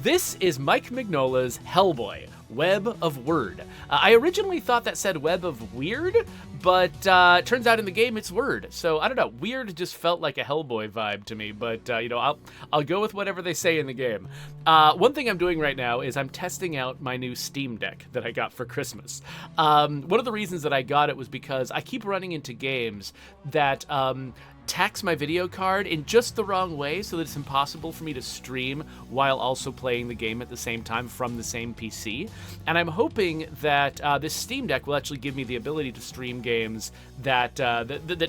This is Mike Mignola's Hellboy, Web of Wyrd. I originally thought that said Web of Wyrd, but turns out in the game it's Wyrd. So I don't know, Wyrd just felt like a Hellboy vibe to me, but you know, I'll go with whatever they say in the game. One thing I'm doing right now is I'm testing out my new Steam Deck that I got for Christmas. One of the reasons that I got it was because I keep running into games that tax my video card in just the wrong way so that it's impossible for me to stream while also playing the game at the same time from the same PC. And I'm hoping that this Steam Deck will actually give me the ability to stream games that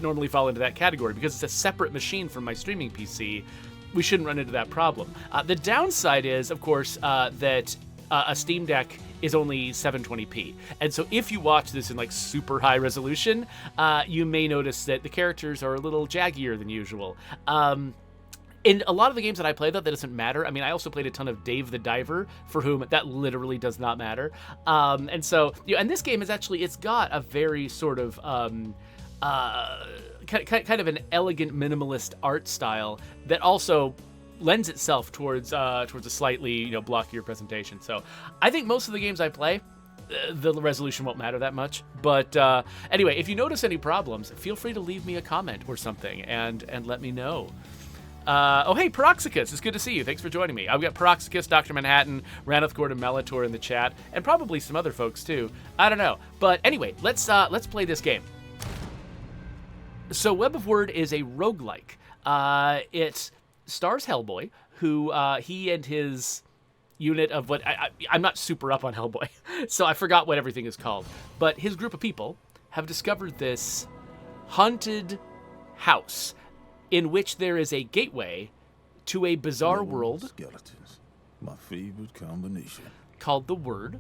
normally fall into that category. Because it's a separate machine from my streaming PC, we shouldn't run into that problem. The downside is, of course, that a Steam Deck is only 720p. And so if you watch this in like super high resolution, you may notice that the characters are a little jaggier than usual. In a lot of the games that I play, though, that doesn't matter. I mean, I also played a ton of Dave the Diver, for whom that literally does not matter. And so, you know, and this game is actually, it's got a very sort of kind of an elegant minimalist art style that also lends itself towards a slightly, blockier presentation. So I think most of the games I play, the resolution won't matter that much. But anyway, if you notice any problems, feel free to leave me a comment or something and let me know. Oh, hey, Paroxicus, it's good to see you. Thanks for joining me. I've got Paroxicus, Dr. Manhattan, Raneth Gordon Melitor in the chat, and probably some other folks too. I don't know. But anyway, let's play this game. So Web of Wyrd is a roguelike. It stars Hellboy, who he and his unit of what I'm not super up on Hellboy, so I forgot what everything is called. But his group of people have discovered this haunted house in which there is a gateway to a bizarre world. Skeletons, my favorite combination. Called the Wyrd,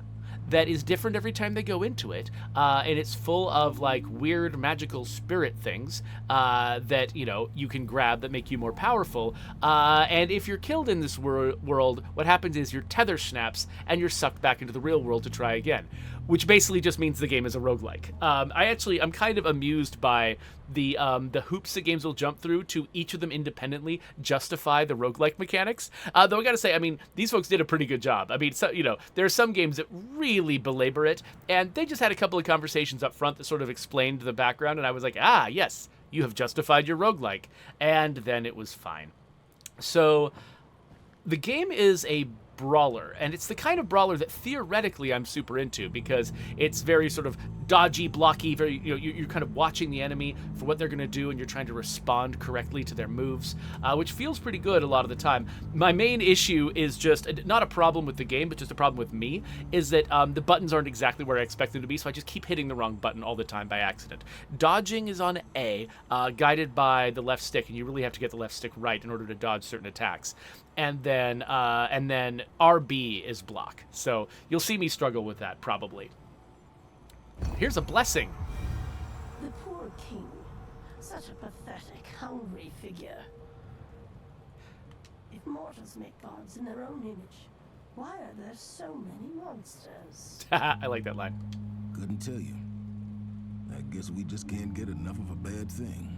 that is different every time they go into it, and it's full of like weird magical spirit things that you can grab that make you more powerful. And if you're killed in this world, what happens is your tether snaps and you're sucked back into the real world to try again, which basically just means the game is a roguelike. I'm kind of amused by the hoops that games will jump through to each of them independently justify the roguelike mechanics. Though I gotta say, I mean, these folks did a pretty good job. I mean, so, there are some games that really belabor it, and they just had a couple of conversations up front that sort of explained the background, and I was like, ah, yes, you have justified your roguelike. And then it was fine. So the game is a brawler, and it's the kind of brawler that theoretically I'm super into because it's very sort of dodgy, blocky, very you're kind of watching the enemy for what they're going to do and you're trying to respond correctly to their moves, which feels pretty good a lot of the time. My main issue is just not a problem with the game, but just a problem with me, is that the buttons aren't exactly where I expect them to be, so I just keep hitting the wrong button all the time by accident. Dodging is on A, guided by the left stick, and you really have to get the left stick right in order to dodge certain attacks. And then RB is block. So you'll see me struggle with that, probably. Here's a blessing. The poor king. Such a pathetic, hungry figure. If mortals make gods in their own image, why are there so many monsters? I like that line. Couldn't tell you. I guess we just can't get enough of a bad thing.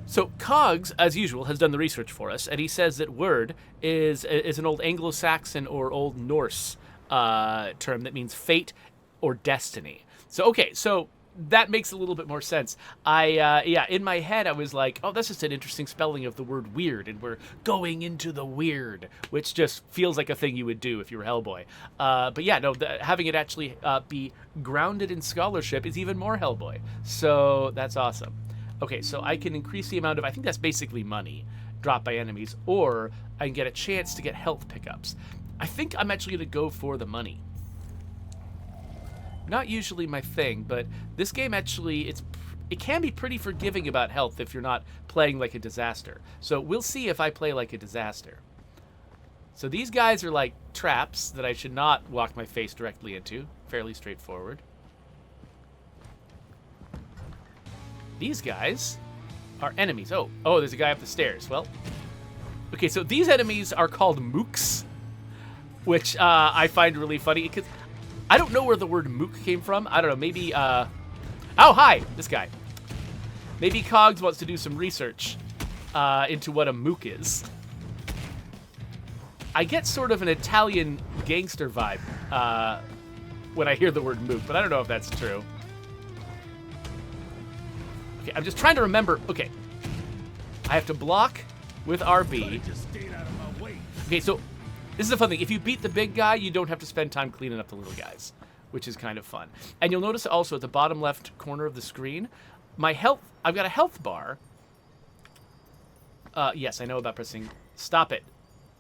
So Cogs, as usual, has done the research for us, and he says that Wyrd is an old Anglo-Saxon or Old Norse term that means fate or destiny. So, okay, so that makes a little bit more sense. In my head, I was like, oh, that's just an interesting spelling of the word weird, and we're going into the weird, which just feels like a thing you would do if you were Hellboy. But yeah, no, having it actually be grounded in scholarship is even more Hellboy. So that's awesome. Okay, so I can increase the amount of, I think that's basically money, dropped by enemies, or I can get a chance to get health pickups. I think I'm actually going to go for the money. Not usually my thing, but this game actually, it can be pretty forgiving about health if you're not playing like a disaster. So we'll see if I play like a disaster. So these guys are like traps that I should not walk my face directly into. Fairly straightforward. These guys are enemies. Oh, there's a guy up the stairs. Well, okay, so these enemies are called mooks, which I find really funny because I don't know where the word mook came from. I don't know, maybe, oh, hi, this guy. Maybe Cogs wants to do some research into what a mook is. I get sort of an Italian gangster vibe when I hear the word mook, but I don't know if that's true. Okay, I'm just trying to remember. Okay, I have to block with RB. Okay, so this is the fun thing. If you beat the big guy, you don't have to spend time cleaning up the little guys, which is kind of fun. And you'll notice also at the bottom left corner of the screen, my health, I've got a health bar. Yes, I know about pressing, stop it.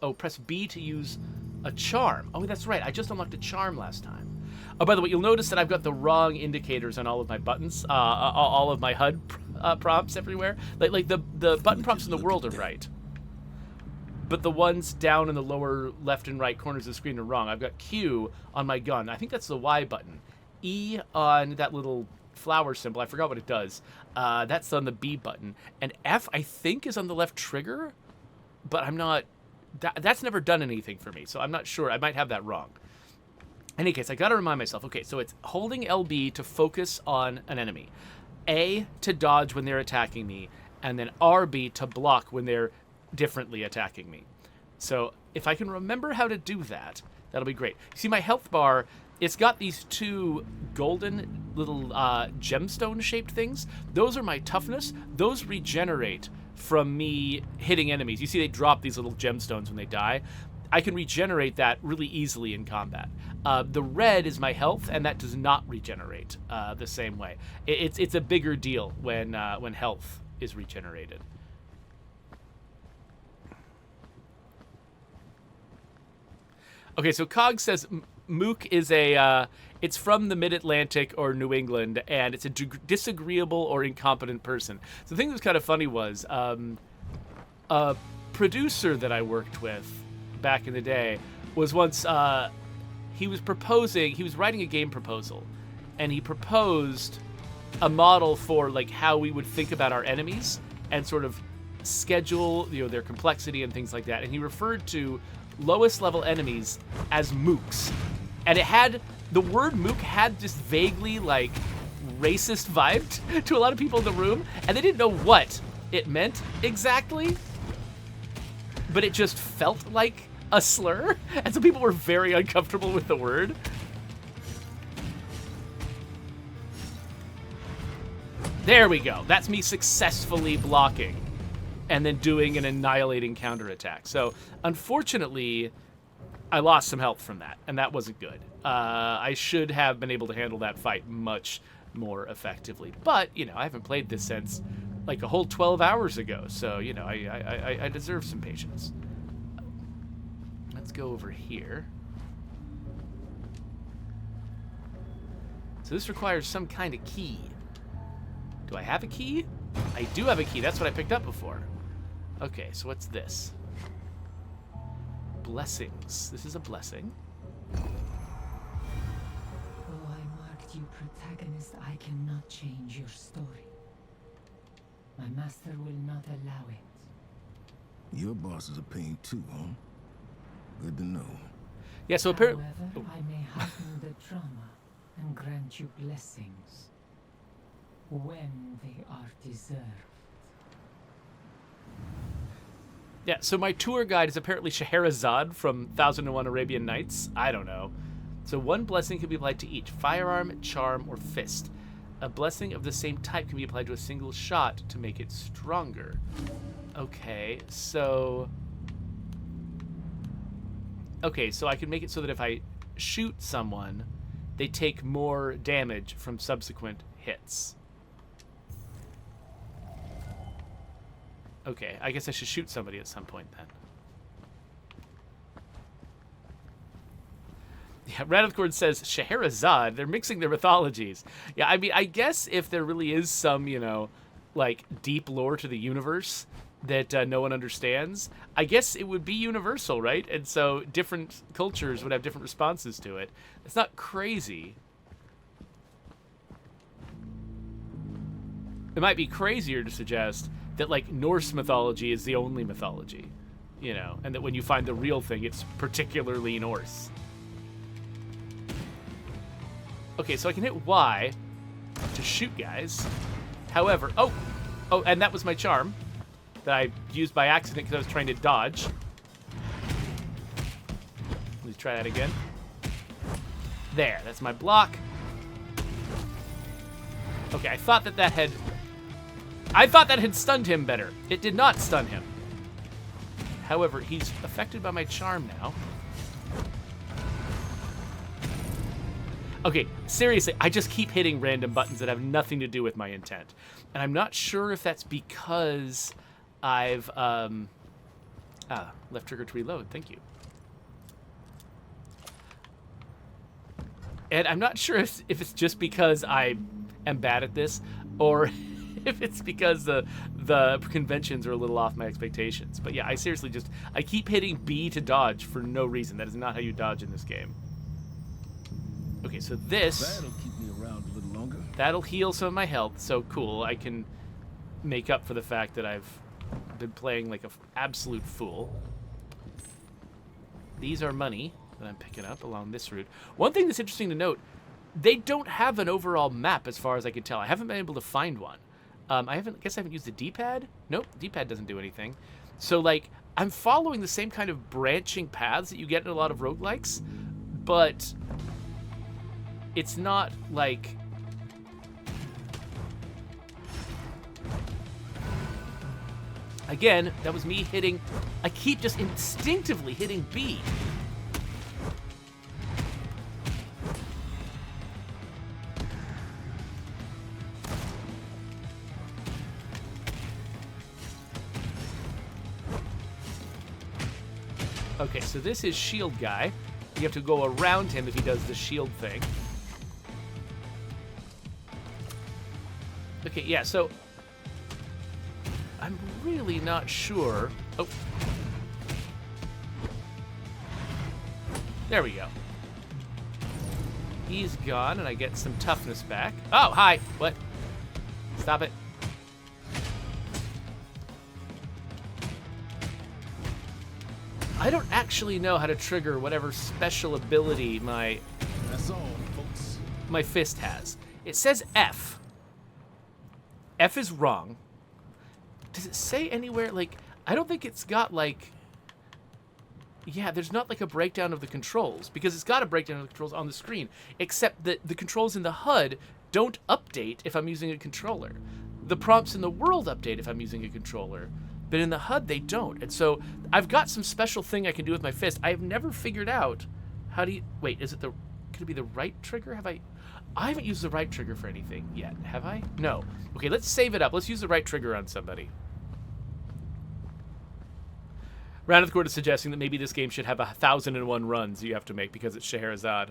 Oh, press B to use a charm. Oh, that's right, I just unlocked a charm last time. Oh, by the way, you'll notice that I've got the wrong indicators on all of my buttons, all of my HUD prompts everywhere. Like the button prompts in the world are right, but the ones down in the lower left and right corners of the screen are wrong. I've got Q on my gun. I think that's the Y button. E on that little flower symbol. I forgot what it does. That's on the B button. And F, I think, is on the left trigger, but I'm not... That's never done anything for me, so I'm not sure. I might have that wrong. In any case, I gotta remind myself. Okay, so it's holding LB to focus on an enemy. A to dodge when they're attacking me, and then RB to block when they're differently attacking me. So if I can remember how to do that, that'll be great. You see my health bar, it's got these two golden little gemstone-shaped things. Those are my toughness. Those regenerate from me hitting enemies. You see they drop these little gemstones when they die. I can regenerate that really easily in combat. The red is my health, and that does not regenerate the same way. It's a bigger deal when health is regenerated. Okay, so Cog says mook is it's from the Mid-Atlantic or New England, and it's a disagreeable or incompetent person. So the thing that was kind of funny was a producer that I worked with back in the day was once, he was writing a game proposal, and he proposed a model for like how we would think about our enemies and sort of schedule, their complexity and things like that. And he referred to lowest level enemies as mooks. And the word mook had this vaguely like racist vibe to a lot of people in the room, and they didn't know what it meant exactly, but it just felt like a slur, and so people were very uncomfortable with the word. There we go. That's me successfully blocking and then doing an annihilating counterattack. So unfortunately, I lost some health from that, and that wasn't good. I should have been able to handle that fight much more effectively. But, I haven't played this since like a whole 12 hours ago, so, I deserve some patience. Let's go over here. So this requires some kind of key. Do I have a key? I do have a key. That's what I picked up before. Okay, so what's this? Blessings. This is a blessing. Though I marked you protagonist, I cannot change your story. My master will not allow it. Your boss is a pain too, huh? Good to know. Yeah, so apparently... However, I may heighten the drama and grant you blessings when they are deserved. Yeah, so my tour guide is apparently Scheherazade from 1001 Arabian Nights. I don't know. So one blessing can be applied to each: firearm, charm, or fist. A blessing of the same type can be applied to a single shot to make it stronger. Okay, so I can make it so that if I shoot someone, they take more damage from subsequent hits. Okay, I guess I should shoot somebody at some point then. Yeah, Radithcord says, Scheherazade, they're mixing their mythologies. Yeah, I mean, I guess if there really is some, like, deep lore to the universe that no one understands, I guess it would be universal, right? And so different cultures would have different responses to it. It's not crazy. It might be crazier to suggest that, like, Norse mythology is the only mythology, and that when you find the real thing, it's particularly Norse. Okay, so I can hit Y to shoot guys. However, oh, and that was my charm that I used by accident because I was trying to dodge. Let me try that again. There, that's my block. Okay, I thought that had stunned him better. It did not stun him. However, he's affected by my charm now. Okay, seriously, I just keep hitting random buttons that have nothing to do with my intent. And I'm not sure if that's because I've, left trigger to reload, thank you. And I'm not sure if it's just because I am bad at this, or if it's because the conventions are a little off my expectations. But yeah, I seriously I keep hitting B to dodge for no reason. That is not how you dodge in this game. Okay, so this... That'll keep me around a little longer. That'll heal some of my health, so cool. I can make up for the fact that I've been playing like an absolute fool. These are money that I'm picking up along this route. One thing that's interesting to note, they don't have an overall map as far as I can tell. I haven't been able to find one. I guess I haven't used the D-pad? Nope, D-pad doesn't do anything. So, like, I'm following the same kind of branching paths that you get in a lot of roguelikes, but it's not like... Again, that was me hitting... I keep just instinctively hitting B. Okay, so this is shield guy. You have to go around him if he does the shield thing. Okay, yeah, so I'm really not sure. Oh. There we go. He's gone, and I get some toughness back. Oh, hi. What? Stop it. I don't actually know how to trigger whatever special ability That's all, folks. my fist has. It says F. F is wrong. Does it say anywhere, like, I don't think it's got, like, yeah, there's not, like, a breakdown of the controls, because it's got a breakdown of the controls on the screen, except that the controls in the HUD don't update if I'm using a controller. The prompts in the world update if I'm using a controller, but in the HUD they don't. And so I've got some special thing I can do with my fist. I have never figured out how do you... Wait, is it the... Could it be the right trigger? I haven't used the right trigger for anything yet, have I? No. Okay, let's save it up. Let's use the right trigger on somebody. Round of the Court is suggesting that maybe this game should have 1,001 runs you have to make because it's Scheherazade.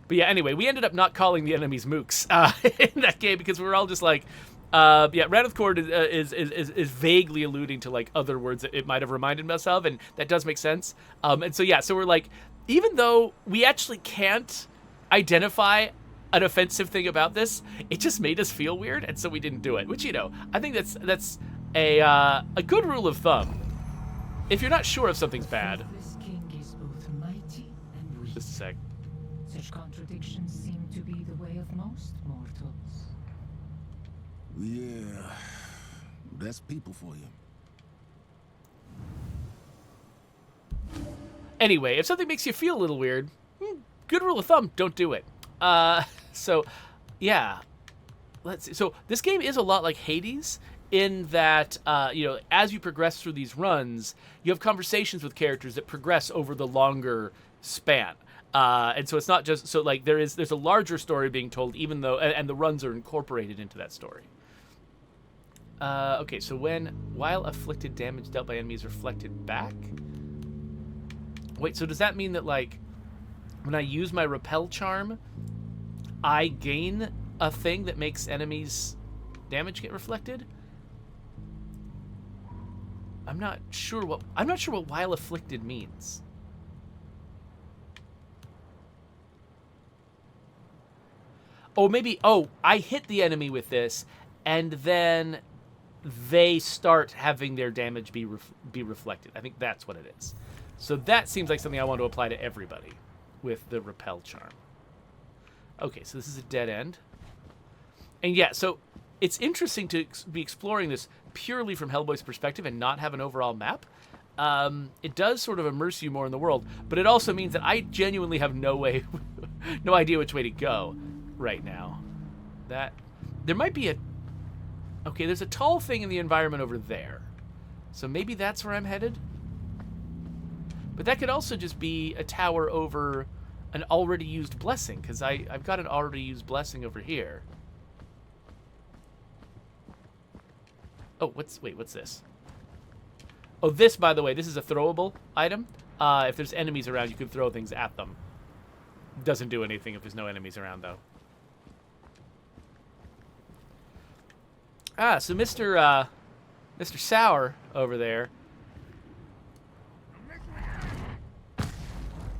But yeah, anyway, we ended up not calling the enemies mooks in that game because we were all just like, yeah, Round of the Court is vaguely alluding to like other words that it might have reminded us of, and that does make sense. And so yeah, so we're like, even though we actually can't identify an offensive thing about this, it just made us feel weird, and so we didn't do it. Which, you know, I think that's a good rule of thumb. If you're not sure if something's bad, This king is both mighty and weak. just a sec. Such contradictions seem to be the way of most mortals. Yeah, that's people for you. Anyway, if something makes you feel a little weird, good rule of thumb, don't do it. So, yeah. Let's see. So this game is a lot like Hades in that, you know, as you progress through these runs, you have conversations with characters that progress over the longer span. And so it's not just, so like there's a larger story being told, even though, and the runs are incorporated into that story. Okay, so while afflicted, damage dealt by enemies reflected back. Wait, so does that mean that, like, when I use my repel charm, I gain a thing that makes enemies' damage get reflected? I'm not sure what while afflicted means. Oh, maybe, I hit the enemy with this, and then they start having their damage be reflected. I think that's what it is. So that seems like something I want to apply to everybody with the repel charm. Okay, so this is a dead end. And yeah, so it's interesting to be exploring this purely from Hellboy's perspective and not have an overall map. It does sort of immerse you more in the world, but it also means that I genuinely have no idea which way to go right now. There might be okay, there's a tall thing in the environment over there. So maybe that's where I'm headed? But that could also just be a tower over an already used blessing, because I've got an already used blessing over here. Oh, what's this? Oh, this, by the way, this is a throwable item. If there's enemies around, you can throw things at them. Doesn't do anything if there's no enemies around, though. So Mr. Sour over there.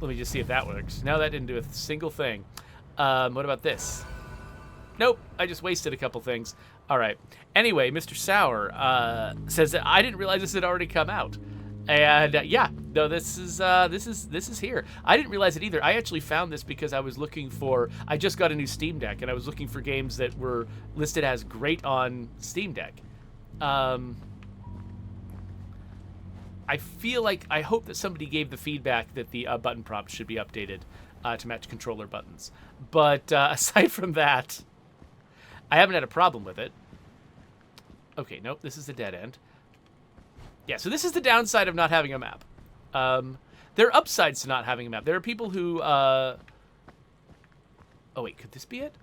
Let me just see if that works. No, that didn't do a single thing. What about this? Nope, I just wasted a couple things. All right. Anyway, Mr. Sour says that I didn't realize this had already come out, and yeah, no, this is here. I didn't realize it either. I actually found this because I was looking for. I just got a new Steam Deck, and I was looking for games that were listed as great on Steam Deck. I feel like I hope that somebody gave the feedback that the button prompt should be updated to match controller buttons. But aside from that, I haven't had a problem with it. Okay, nope, this is the dead end. Yeah, so this is the downside of not having a map. There are upsides to not having a map. There are people who... Oh, wait, could this be it?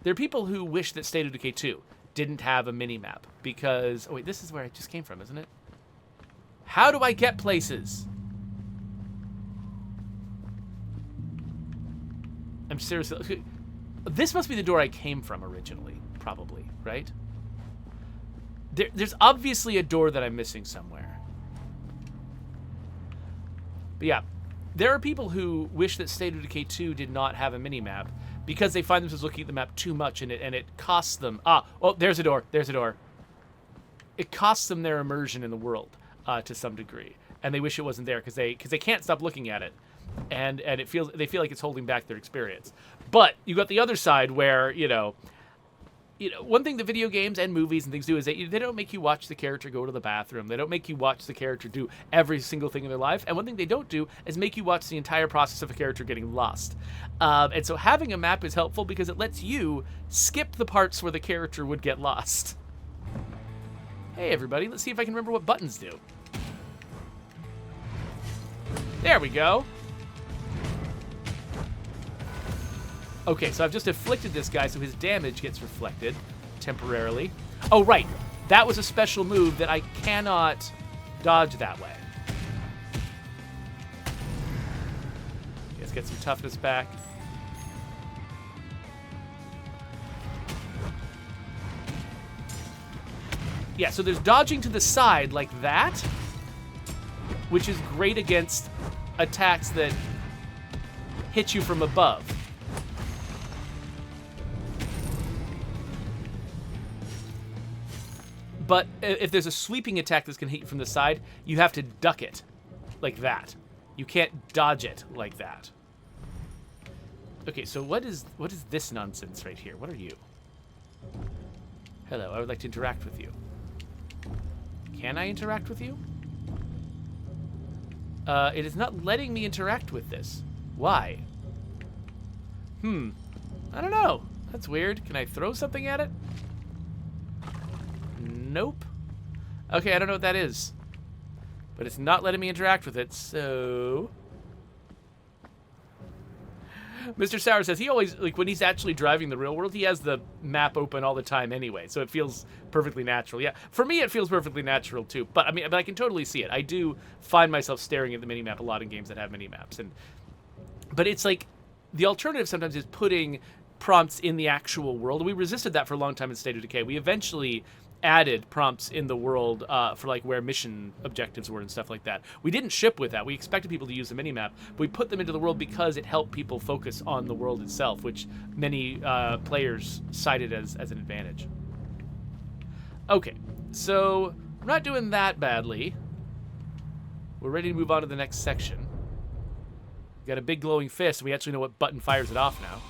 There are people who wish that State of Decay 2 didn't have a mini-map because... Oh, wait, this is where I just came from, isn't it? How do I get places? I'm seriously... This must be the door I came from originally, probably, right? There's obviously a door that I'm missing somewhere. But yeah, there are people who wish that State of Decay 2 did not have a mini-map because they find themselves looking at the map too much and it costs them... Oh, there's a door. There's a door. It costs them their immersion in the world to some degree. And they wish it wasn't there because they can't stop looking at it. And they feel like it's holding back their experience. But you got the other side where, you know, one thing that video games and movies and things do is they don't make you watch the character go to the bathroom. They don't make you watch the character do every single thing in their life. And one thing they don't do is make you watch the entire process of a character getting lost. And so having a map is helpful because it lets you skip the parts where the character would get lost. Hey, everybody, let's see if I can remember what buttons do. There we go. Okay, so I've just afflicted this guy, so his damage gets reflected temporarily. Oh, right. That was a special move that I cannot dodge that way. Let's get some toughness back. Yeah, so there's dodging to the side like that, which is great against attacks that hit you from above. But if there's a sweeping attack that's going to hit you from the side, you have to duck it like that. You can't dodge it like that. Okay, so what is this nonsense right here? What are you? Hello, I would like to interact with you. Can I interact with you? It is not letting me interact with this. Why? I don't know. That's weird. Can I throw something at it? Nope. Okay, I don't know what that is. But it's not letting me interact with it, so... Mr. Sour says he always, like, when he's actually driving the real world, he has the map open all the time anyway, so it feels perfectly natural. Yeah, for me, it feels perfectly natural, too. But, I mean, I can totally see it. I do find myself staring at the minimap a lot in games that have minimaps. But it's like, the alternative sometimes is putting prompts in the actual world. We resisted that for a long time in State of Decay. We eventually added prompts in the world for like where mission objectives were and stuff like that. We didn't ship with that. We expected people to use the minimap, but we put them into the world because it helped people focus on the world itself, which many players cited as an advantage. Okay, so we're not doing that badly. We're ready to move on to the next section. We got a big glowing fist. We actually know what button fires it off now.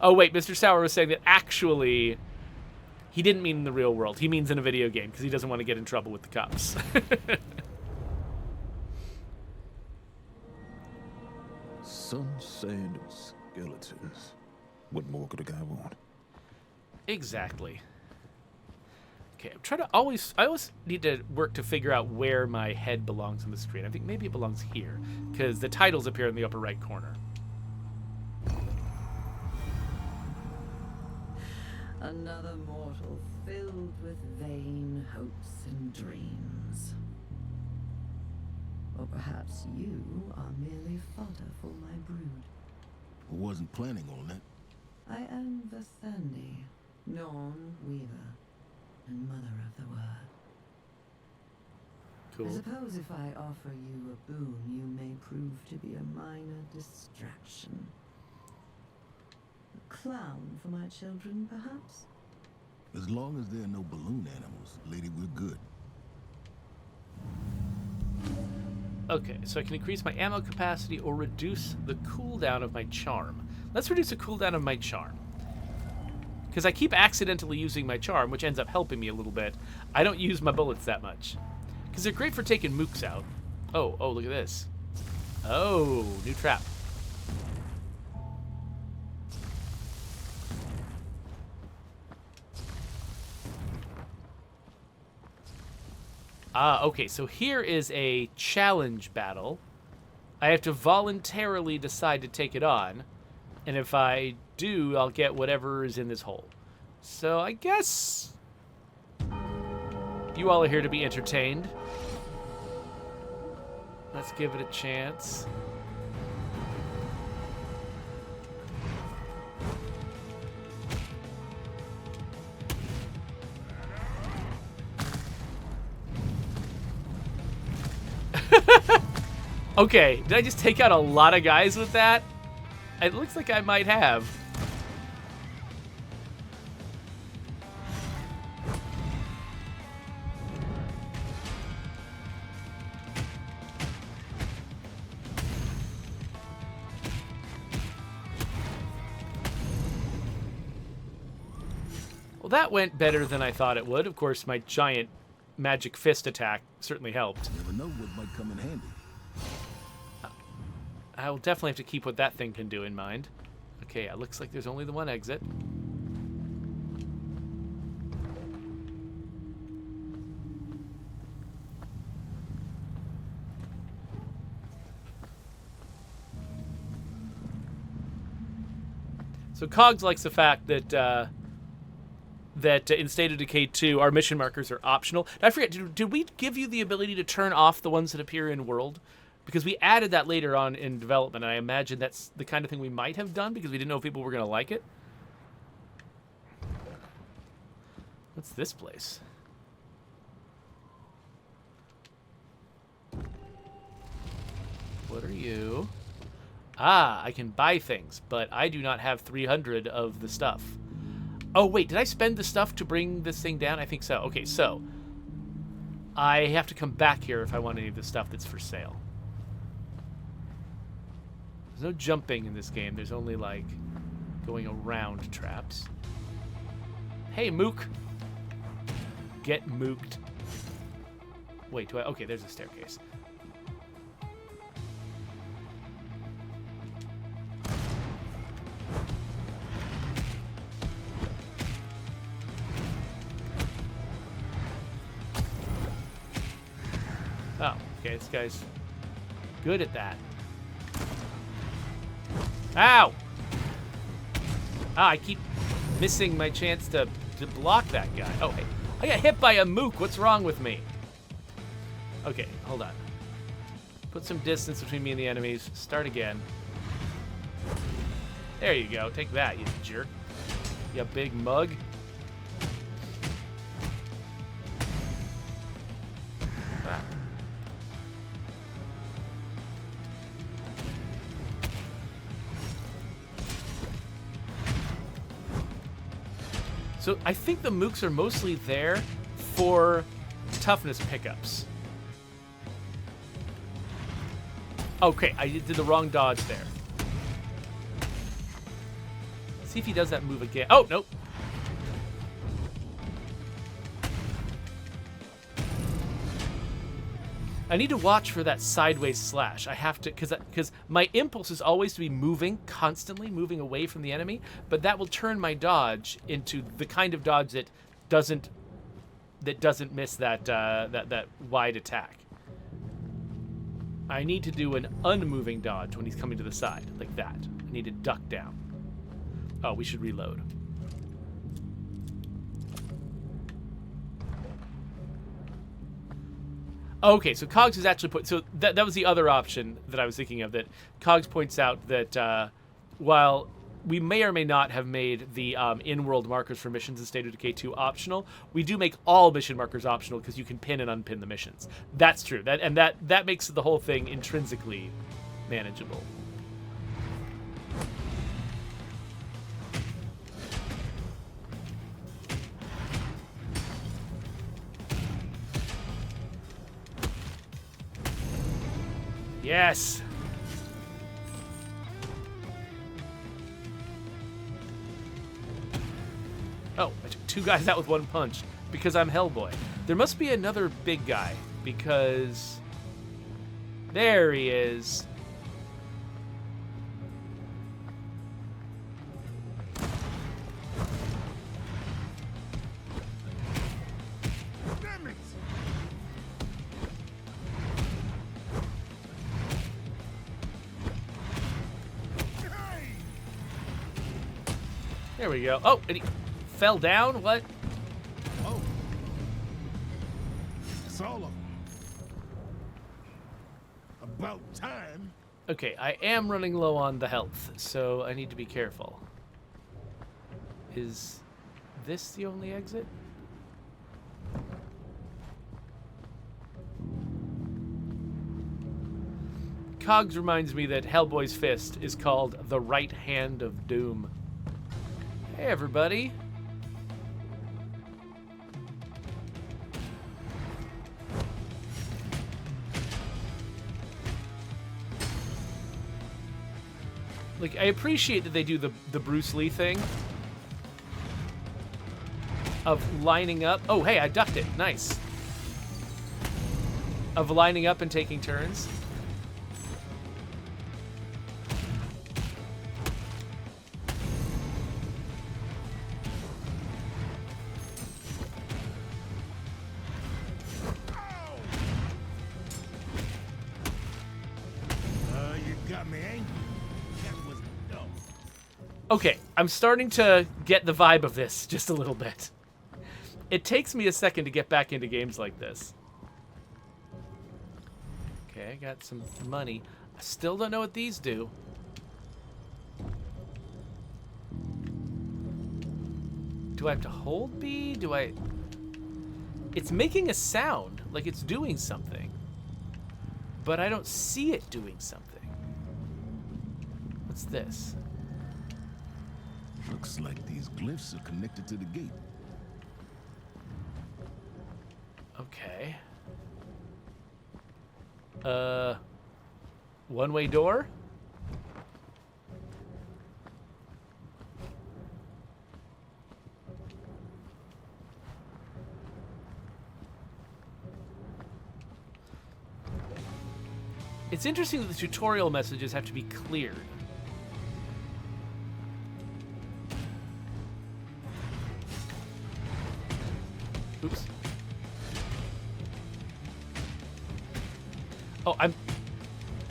Oh, wait, Mr. Sauer was saying that actually he didn't mean in the real world. He means in a video game because he doesn't want to get in trouble with the cops. Some said skeletons. What more could a guy want? Exactly. Okay, I'm trying to I always need to work to figure out where my head belongs on the screen. I think maybe it belongs here because the titles appear in the upper right corner. Another mortal filled with vain hopes and dreams. Or perhaps you are merely fodder for my brood. I wasn't planning on that. I am Vasandi, Norn Weaver, and Mother of the Word. Cool. I suppose if I offer you a boon, you may prove to be a minor distraction. A clown for my children, perhaps? As long as there are no balloon animals, lady, we're good. Okay, so I can increase my ammo capacity or reduce the cooldown of my charm. Let's reduce the cooldown of my charm. Because I keep accidentally using my charm, which ends up helping me a little bit. I don't use my bullets that much. Because they're great for taking mooks out. Oh, look at this. Oh, new trap. Okay, so here is a challenge battle. I have to voluntarily decide to take it on. And if I do, I'll get whatever is in this hole. So I guess you all are here to be entertained. Let's give it a chance. Okay, did I just take out a lot of guys with that? It looks like I might have. Well, that went better than I thought it would. Of course, my giant magic fist attack certainly helped. Never know what might come in handy. I'll definitely have to keep what that thing can do in mind. Okay, it looks like there's only the one exit. So Cogs likes the fact that in State of Decay 2, our mission markers are optional. I forget, did we give you the ability to turn off the ones that appear in world? Because we added that later on in development, and I imagine that's the kind of thing we might have done because we didn't know if people were going to like it. What's this place? What are you? Ah, I can buy things, but I do not have 300 of the stuff. Oh, wait, did I spend the stuff to bring this thing down? I think so. Okay, so I have to come back here if I want any of the stuff that's for sale. There's no jumping in this game. There's only, like, going around traps. Hey, Mook. Get mooked. Wait, do I? Okay, there's a staircase. Oh, okay, this guy's good at that. Ow! Ah, I keep missing my chance to block that guy. Oh, hey, I got hit by a mook. What's wrong with me? Okay, hold on. Put some distance between me and the enemies. Start again. There you go. Take that, you jerk. You big mug. Ah. So I think the mooks are mostly there for toughness pickups. Okay, I did the wrong dodge there. See if he does that move again. Oh, nope. I need to watch for that sideways slash. I have to, because my impulse is always to be moving, constantly moving away from the enemy, but that will turn my dodge into the kind of dodge that doesn't miss that wide attack. I need to do an unmoving dodge when he's coming to the side, like that. I need to duck down. Oh, we should reload. Okay, so Cogs is actually so that was the other option that I was thinking of. That Cogs points out that while we may or may not have made the in-world markers for missions in State of Decay 2 optional, we do make all mission markers optional because you can pin and unpin the missions. That's true. That makes the whole thing intrinsically manageable. Yes. Oh, I took 2 guys out with 1 punch because I'm Hellboy. There must be another big guy because there he is. There we go. Oh, and he fell down? What? Oh. It's all of them. About time. Okay, I am running low on the health, so I need to be careful. Is this the only exit? Cogs reminds me that Hellboy's fist is called the right hand of doom. Hey, everybody. Like, I appreciate that they do the Bruce Lee thing of lining up. Oh, hey, I ducked it. Nice. Of lining up and taking turns. Okay, I'm starting to get the vibe of this just a little bit. It takes me a second to get back into games like this. Okay, I got some money. I still don't know what these do. Do I have to hold B? Do I... It's making a sound, like it's doing something. But I don't see it doing something. What's this? Looks like these glyphs are connected to the gate. Okay. One-way door? It's interesting that the tutorial messages have to be cleared. Oops. Oh,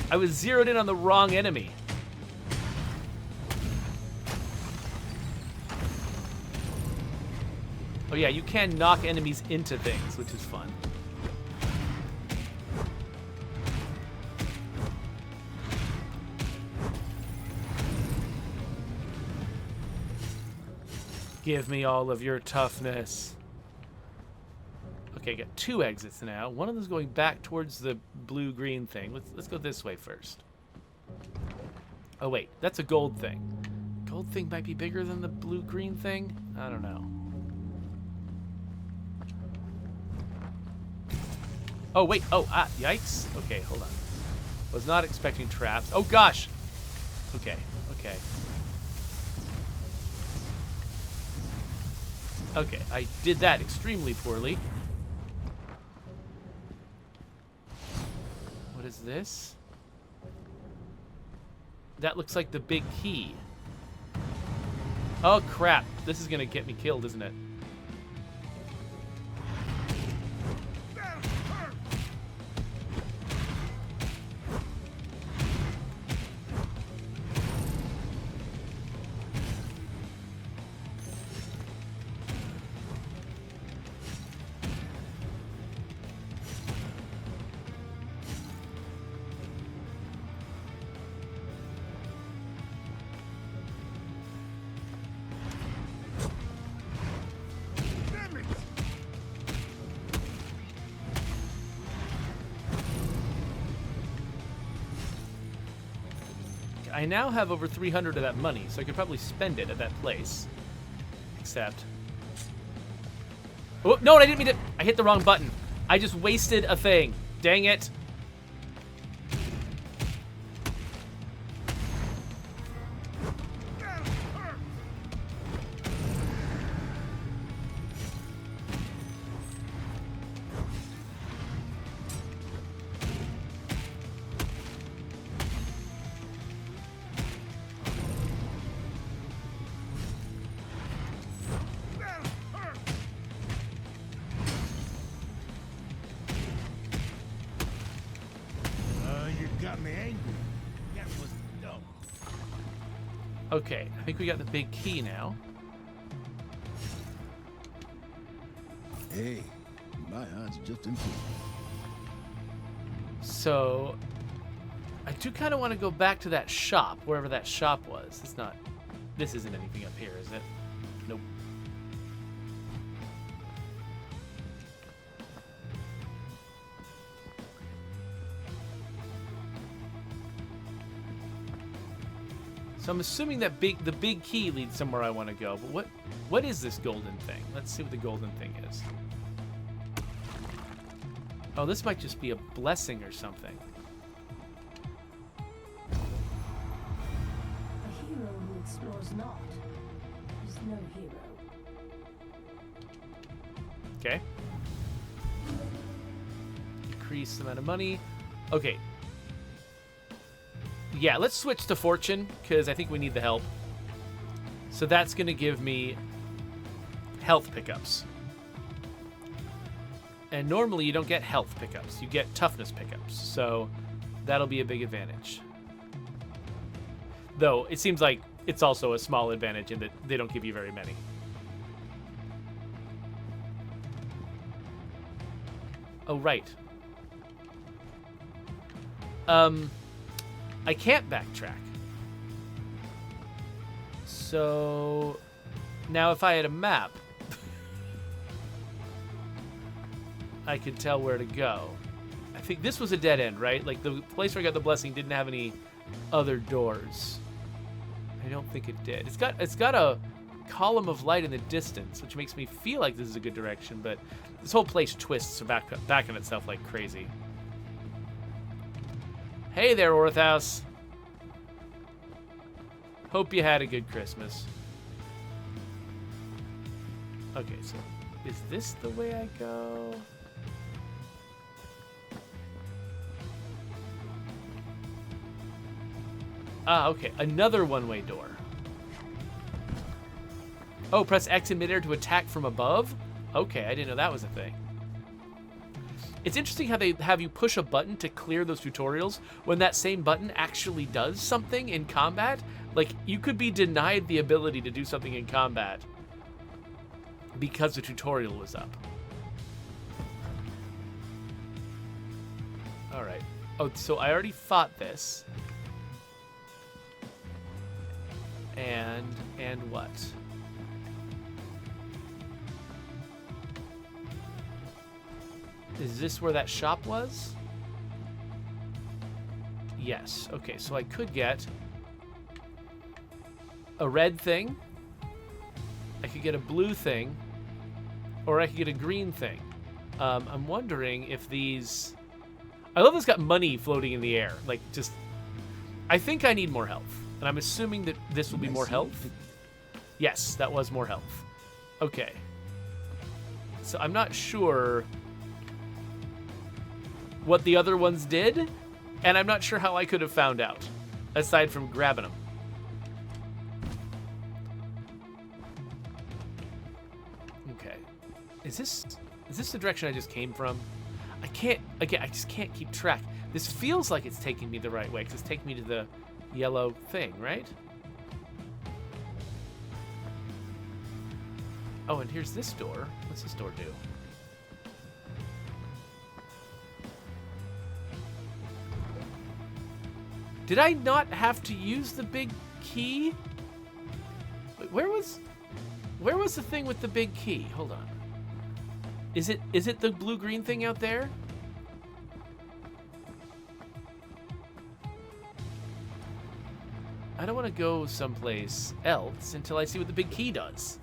I was zeroed in on the wrong enemy. Oh yeah, you can knock enemies into things, which is fun. Give me all of your toughness. Okay, I got 2 exits now. One of them's going back towards the blue-green thing. Let's go this way first. Oh wait, that's a gold thing. Gold thing might be bigger than the blue-green thing? I don't know. Oh wait, yikes. Okay, hold on. Was not expecting traps. Oh gosh! Okay, okay. Okay, I did that extremely poorly. What is this? That looks like the big key. Oh, crap. This is gonna get me killed, isn't it? Damn it! I now have over 300 of that money, so I could probably spend it at that place. Except... Oh, no, I didn't mean to... I hit the wrong button. I just wasted a thing. Dang it. You got me angry. That was dumb. Okay, I think we got the big key now. Hey, my odds just improved. So, I do kind of want to go back to that shop, wherever that shop was. It's not... This isn't anything up here, is it? Nope. So I'm assuming that the big key leads somewhere I want to go. But what is this golden thing? Let's see what the golden thing is. Oh, this might just be a blessing or something. A hero who explores not is no hero. Okay. Decrease the amount of money. Okay. Yeah, let's switch to fortune, because I think we need the help. So that's going to give me health pickups. And normally you don't get health pickups. You get toughness pickups. So that'll be a big advantage. Though, it seems like it's also a small advantage in that they don't give you very many. Oh, right. I can't backtrack. So now if I had a map, I could tell where to go. I think this was a dead end, right? Like the place where I got the blessing didn't have any other doors. I don't think it did. It's got a column of light in the distance, which makes me feel like this is a good direction, but this whole place twists back on itself like crazy. Hey there, Orthouse. Hope you had a good Christmas. Okay, so is this the way I go? Ah, okay. Another one-way door. Oh, press X in midair to attack from above? Okay, I didn't know that was a thing. It's interesting how they have you push a button to clear those tutorials when that same button actually does something in combat. Like, you could be denied the ability to do something in combat because the tutorial was up. All right. Oh, so I already fought this. And what? Is this where that shop was? Yes. Okay, so I could get a red thing. I could get a blue thing. Or I could get a green thing. I'm wondering if these... I love this got money floating in the air. Like, just... I think I need more health. And I'm assuming that this will be more health. Yes, that was more health. Okay. So I'm not sure what the other ones did, and I'm not sure how I could have found out, aside from grabbing them. Okay. Is this the direction I just came from? I just can't keep track. This feels like it's taking me the right way, because it's taking me to the yellow thing, right? Oh, and here's this door. What's this door do? Did I not have to use the big key? Wait, where was the thing with the big key? Hold on. Is it the blue-green thing out there? I don't want to go someplace else until I see what the big key does.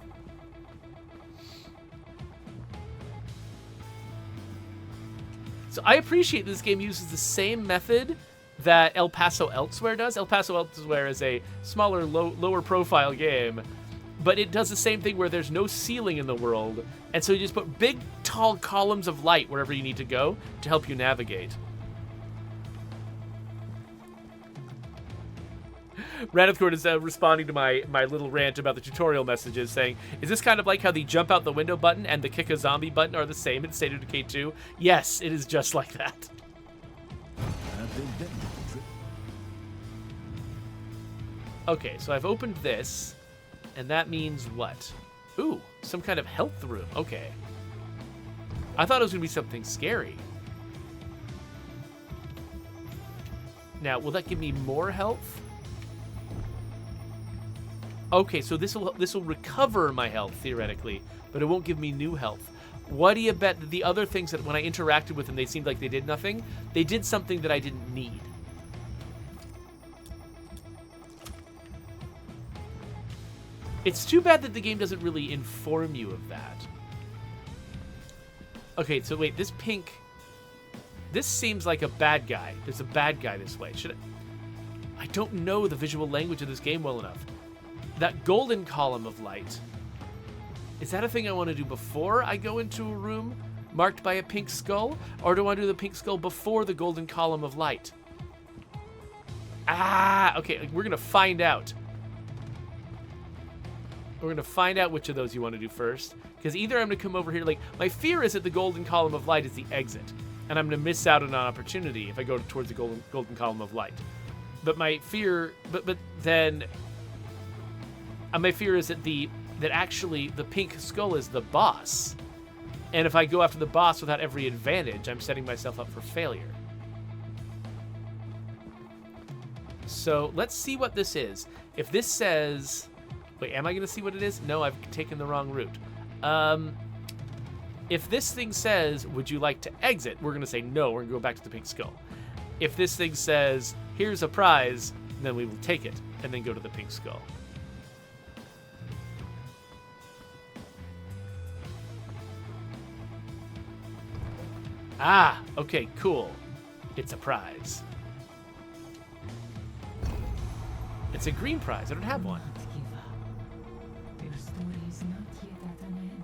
So I appreciate this game uses the same method that El Paso Elsewhere does. El Paso Elsewhere is a smaller, lower profile game, but it does the same thing where there's no ceiling in the world, and so you just put big, tall columns of light wherever you need to go to help you navigate. Ranithcord is responding to my little rant about the tutorial messages, saying, is this kind of like how the jump out the window button and the kick a zombie button are the same in State of Decay 2? Yes, it is just like that. Okay, so I've opened this, and that means what? Ooh, some kind of health room. Okay. I thought it was going to be something scary. Now, will that give me more health? Okay, so this will recover my health, theoretically, but it won't give me new health. What do you bet that the other things that when I interacted with them, they seemed like they did nothing? They did something that I didn't need. It's too bad that the game doesn't really inform you of that. Okay, so wait, this pink... This seems like a bad guy. There's a bad guy this way. I don't know the visual language of this game well enough. That golden column of light. Is that a thing I want to do before I go into a room marked by a pink skull? Or do I want to do the pink skull before the golden column of light? Ah, okay, we're going to find out. We're going to find out which of those you want to do first. Because either I'm going to come over here, like, my fear is that the golden column of light is the exit. And I'm going to miss out on an opportunity if I go towards the golden column of light. But my fear, but then... my fear is that actually the pink skull is the boss. And if I go after the boss without every advantage, I'm setting myself up for failure. So let's see what this is. If this says... Wait, am I going to see what it is? No, I've taken the wrong route. If this thing says, would you like to exit? We're going to say no, we're going to go back to the pink skull. If this thing says, here's a prize, then we will take it and then go to the pink skull. Ah, okay, cool. It's a prize. It's a green prize. I don't have one. Not give up. Your story is not yet at an end.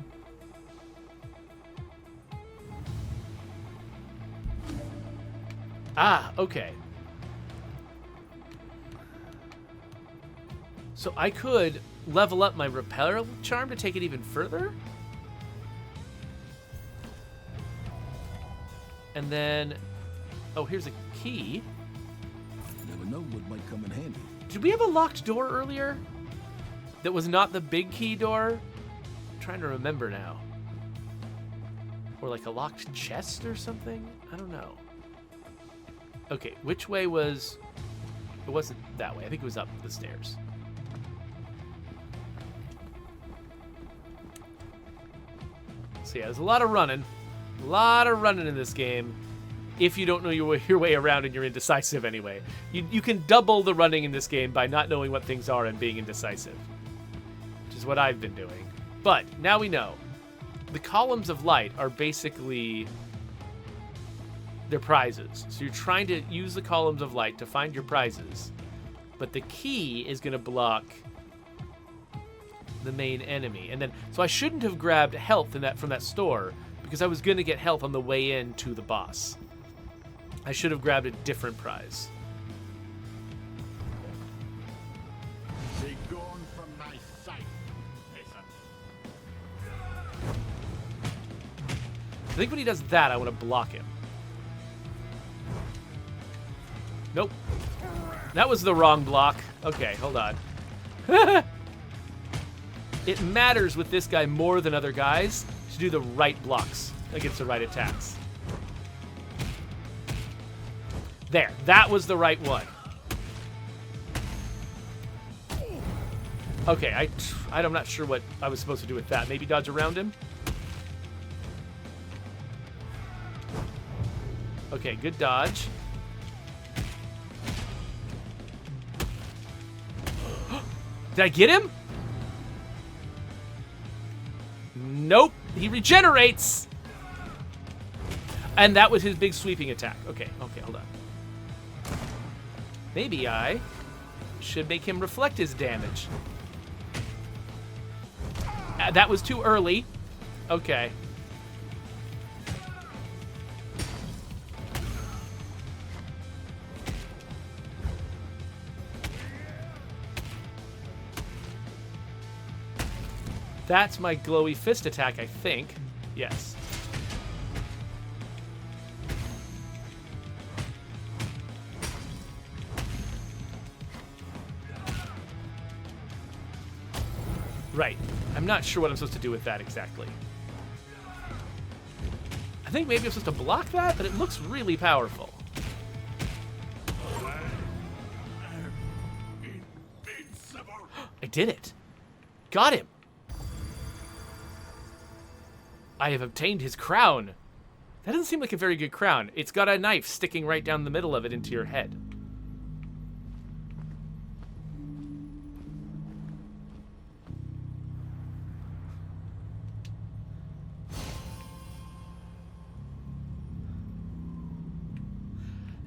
Ah, okay. So I could level up my repel charm to take it even further? And then... Oh, here's a key. Never know what might come in handy. Did we have a locked door earlier? That was not the big key door? I'm trying to remember now. Or like a locked chest or something? I don't know. Okay, which way was... It wasn't that way. I think it was up the stairs. So yeah, there's a lot of running. A lot of running in this game. If you don't know your way around and you're indecisive anyway. You can double the running in this game by not knowing what things are and being indecisive. Which is what I've been doing. But now we know. The columns of light are basically... They're prizes. So you're trying to use the columns of light to find your prizes. But the key is going to block the main enemy. And then, so I shouldn't have grabbed health from that store because I was going to get health on the way in to the boss. I should have grabbed a different prize. Be gone from my sight, peasant. I think when he does that, I want to block him. Nope. That was the wrong block. Okay, hold on. It matters with this guy more than other guys to do the right blocks against the right attacks. There, that was the right one. Okay, I'm not sure what I was supposed to do with that. Maybe dodge around him? Okay, good dodge. Did I get him? Nope. He regenerates. And that was his big sweeping attack. Okay, hold on. Maybe I should make him reflect his damage. That was too early. Okay. That's my glowy fist attack, I think. Yes. Right. I'm not sure what I'm supposed to do with that exactly. I think maybe I'm supposed to block that, but it looks really powerful. I did it. Got him. I have obtained his crown. That doesn't seem like a very good crown. It's got a knife sticking right down the middle of it into your head.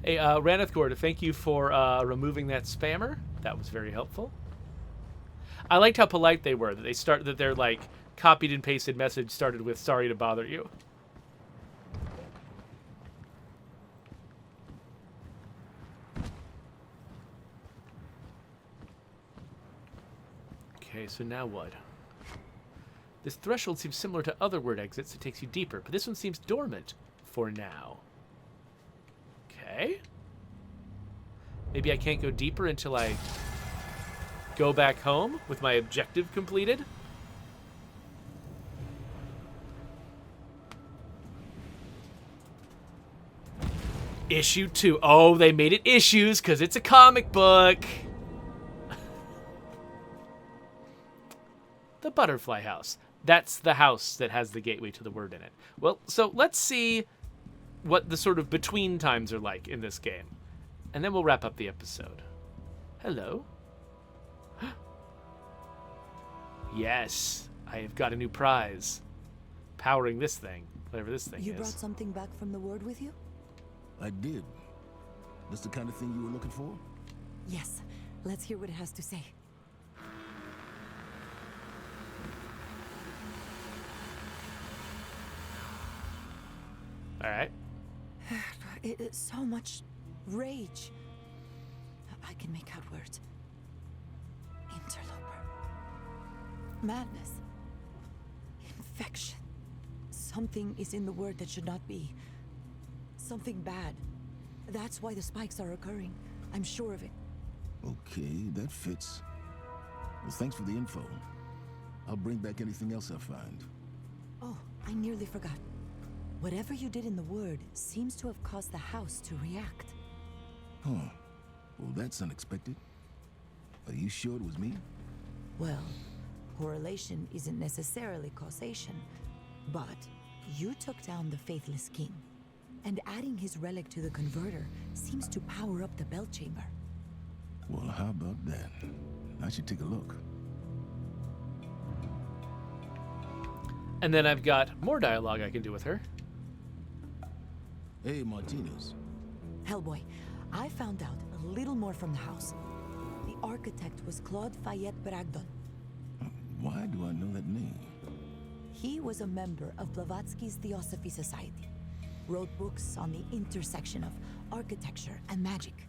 Hey, Raneth Gord, thank you for removing that spammer. That was very helpful. I liked how polite they were. That their like copied and pasted message started with "Sorry to bother you." Okay, so now what? This threshold seems similar to other Wyrd exits. It takes you deeper, but this one seems dormant for now. Okay. Maybe I can't go deeper until I go back home with my objective completed. Issue 2. Oh, they made it issues because it's a comic book. The Butterfly House. That's the house that has the gateway to the Wyrd in it. Well, so let's see what the sort of between times are like in this game. And then we'll wrap up the episode. Hello. Yes, I have got a new prize. Powering this thing, whatever this thing is. You brought something back from the Wyrd with you? I did. That's the kind of thing you were looking for? Yes. Let's hear what it has to say. All right. It's so much rage. I can make out words. Interloper. Madness. Infection. Something is in the Wyrd that should not be. Something bad. That's why the spikes are occurring. I'm sure of it. Okay, that fits. Well, thanks for the info. I'll bring back anything else I find. Oh, I nearly forgot. Whatever you did in the Wyrd seems to have caused the house to react. Huh. Well, that's unexpected. Are you sure it was me? Well, correlation isn't necessarily causation, but you took down the Faithless King, and adding his relic to the converter seems to power up the bell chamber. Well, how about that? I should take a look. And then I've got more dialogue I can do with her. Hey, Martinez. Hellboy, I found out a little more from the house. The architect was Claude Fayette Bragdon. Why do I know that name? He was a member of Blavatsky's Theosophy Society. Wrote books on the intersection of architecture and magic.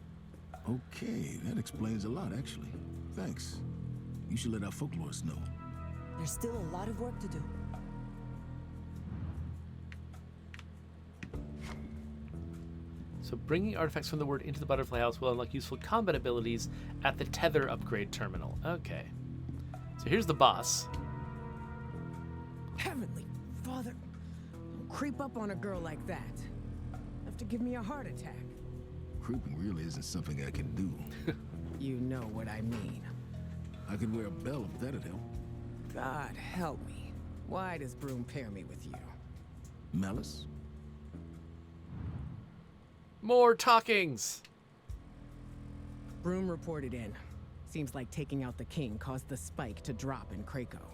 Okay, that explains a lot, actually. Thanks. You should let our folklorists know. There's still a lot of work to do. So bringing artifacts from the Wyrd into the Butterfly House will unlock useful combat abilities at the Tether upgrade terminal. Okay. So here's the boss. Heavenly Father, don't creep up on a girl like that. Have to give me a heart attack. Creeping really isn't something I can do. You know what I mean. I could wear a bell if that'd help. God help me. Why does Broom pair me with you? Malice? More talkings. Broom reported in. Seems like taking out the king caused the spike to drop in Krakow.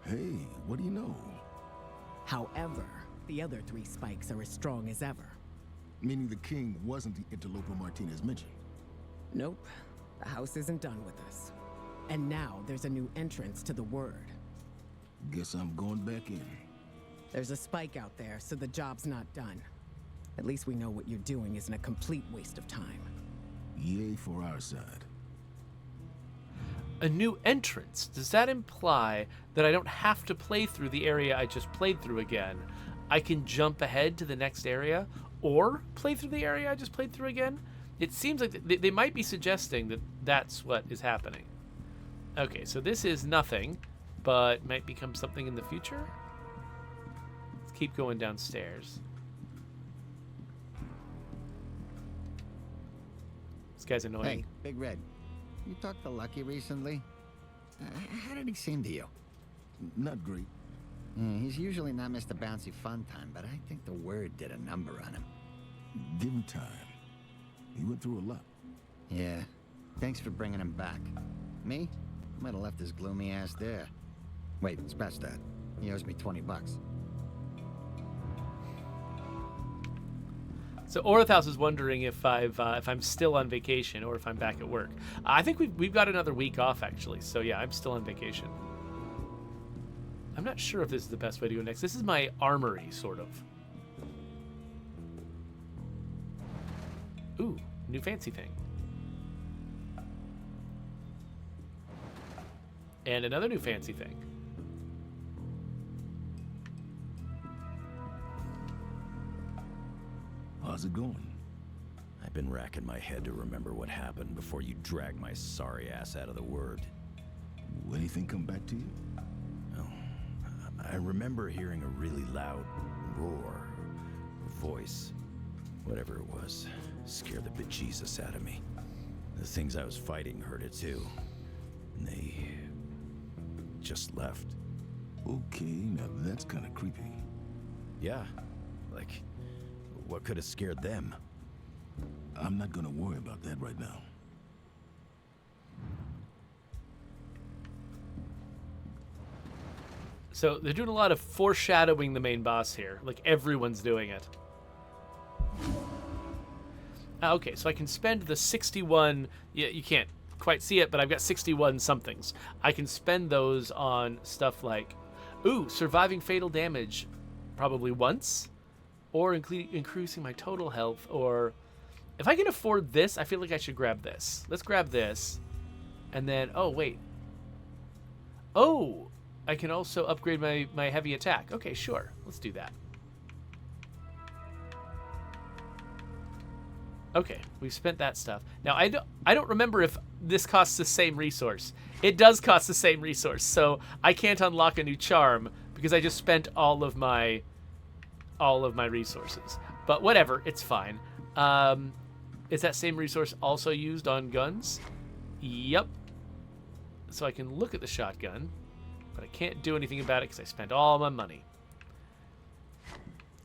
Hey, what do you know? However, the other 3 spikes are as strong as ever. Meaning the king wasn't the interloper Martinez mentioned. Nope. The house isn't done with us. And now there's a new entrance to the Wyrd. Guess I'm going back in. There's a spike out there, so the job's not done. At least we know what you're doing isn't a complete waste of time. Yay for our side. A new entrance. Does that imply that I don't have to play through the area I just played through again? I can jump ahead to the next area or play through the area I just played through again? It seems like they might be suggesting that that's what is happening. Okay, so this is nothing, but might become something in the future? Let's keep going downstairs. This guy's annoying. Hey, Big Red. You talked to Lucky recently? How did he seem to you? Not great. Yeah, he's usually not Mr. Bouncy Fun Time, but I think the Wyrd did a number on him. Give him time. He went through a lot. Yeah. Thanks for bringing him back. Me? I might have left his gloomy ass there. Wait, scratch that. He owes me $20. So Orthouse is wondering if I'm still on vacation or if I'm back at work. I think we've got another week off actually. So yeah, I'm still on vacation. I'm not sure if this is the best way to go next. This is my armory, sort of. Ooh, new fancy thing. And another new fancy thing. How's it going? I've been racking my head to remember what happened before you dragged my sorry ass out of the Wyrd. Anything come back to you? Well, I remember hearing a really loud roar, voice, whatever it was, scared the bejesus out of me. The things I was fighting heard it too, and they just left. Okay, now that's kind of creepy. Yeah, like, what could have scared them? I'm not gonna worry about that right now. So they're doing a lot of foreshadowing the main boss here. Like everyone's doing it. Okay, so I can spend the 61... You can't quite see it, but I've got 61 somethings. I can spend those on stuff like... Ooh, surviving fatal damage probably once. Or increasing my total health. Or... If I can afford this, I feel like I should grab this. Let's grab this. And then... Oh, wait. Oh! I can also upgrade my heavy attack. Okay, sure. Let's do that. Okay, we've spent that stuff. Now, I don't remember if this costs the same resource. It does cost the same resource, so I can't unlock a new charm because I just spent all of my resources. But whatever, it's fine. Is that same resource also used on guns? Yep. So I can look at the shotgun, but I can't do anything about it because I spent all my money.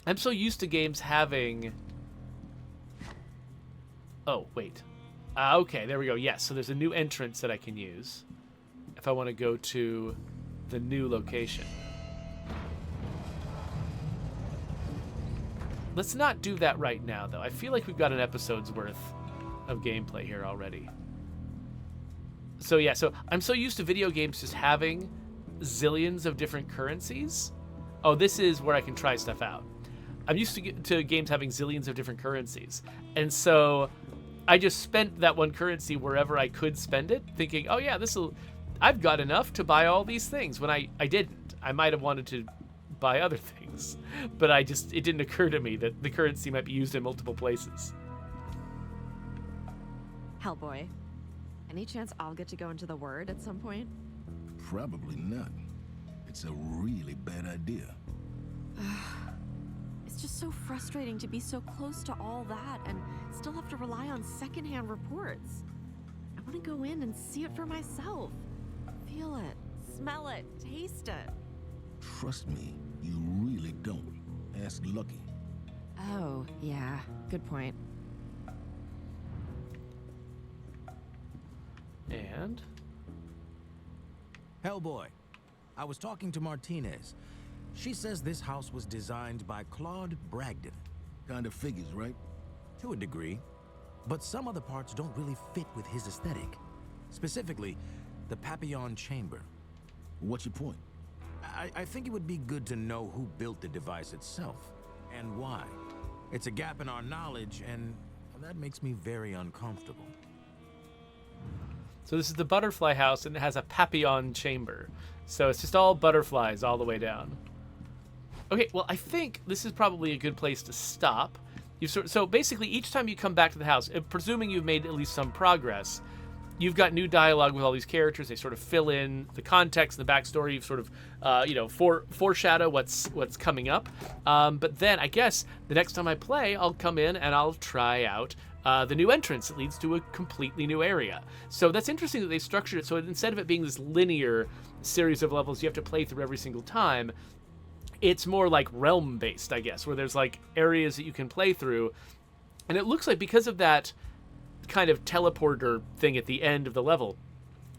I'm so used to games having... Oh, wait. Okay, there we go. Yes, so there's a new entrance that I can use if I want to go to the new location. Let's not do that right now, though. I feel like we've got an episode's worth of gameplay here already. So, yeah, so I'm so used to video games just having zillions of different currencies. Oh, this is where I can try stuff out. I'm used to games having zillions of different currencies. And so I just spent that one currency wherever I could spend it, thinking, oh yeah, I've got enough to buy all these things, when I didn't. I might have wanted to buy other things, but it didn't occur to me that the currency might be used in multiple places. Hellboy, any chance I'll get to go into the Wyrd at some point? Probably not. It's a really bad idea. It's just so frustrating to be so close to all that and still have to rely on secondhand reports. I want to go in and see it for myself. Feel it, smell it, taste it. Trust me, you really don't. Ask Lucky. Oh, yeah, good point. And? Hellboy, I was talking to Martinez. She says this house was designed by Claude Bragdon. Kind of figures, right? To a degree. But some other parts don't really fit with his aesthetic. Specifically, the Papillon Chamber. What's your point? I think it would be good to know who built the device itself, and why. It's a gap in our knowledge, and that makes me very uncomfortable. So this is the butterfly house, and it has a Papillon chamber. So it's just all butterflies all the way down. Okay, well, I think this is probably a good place to stop. So basically, each time you come back to the house, presuming you've made at least some progress, you've got new dialogue with all these characters. They sort of fill in the context and the backstory. You've sort of, foreshadow what's coming up. But then I guess the next time I play, I'll come in and I'll try out the new entrance that leads to a completely new area. So that's interesting that they structured it so instead of it being this linear series of levels you have to play through every single time, it's more like realm-based, I guess, where there's like areas that you can play through. And it looks like because of that kind of teleporter thing at the end of the level,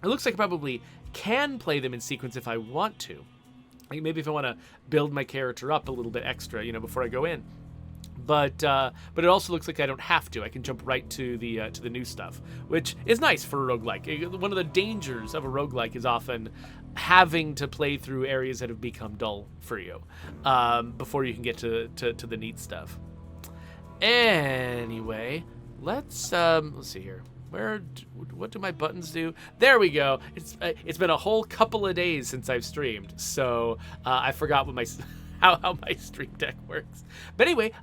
it looks like I probably can play them in sequence if I want to. Like maybe if I want to build my character up a little bit extra, before I go in. But it also looks like I don't have to. I can jump right to the new stuff, which is nice for a roguelike. One of the dangers of a roguelike is often having to play through areas that have become dull for you before you can get to the neat stuff. Anyway, let's see here. What do my buttons do? There we go. It's been a whole couple of days since I've streamed, so I forgot what how my stream deck works. But anyway,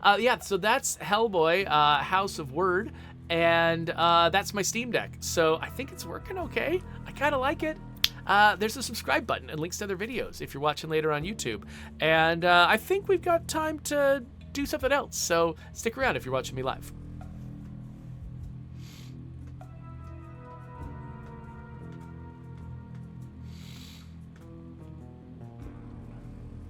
so that's Hellboy, House of Wyrd, and that's my Steam Deck. So I think it's working okay. I kind of like it. There's a subscribe button and links to other videos if you're watching later on YouTube. And I think we've got time to do something else, so stick around if you're watching me live.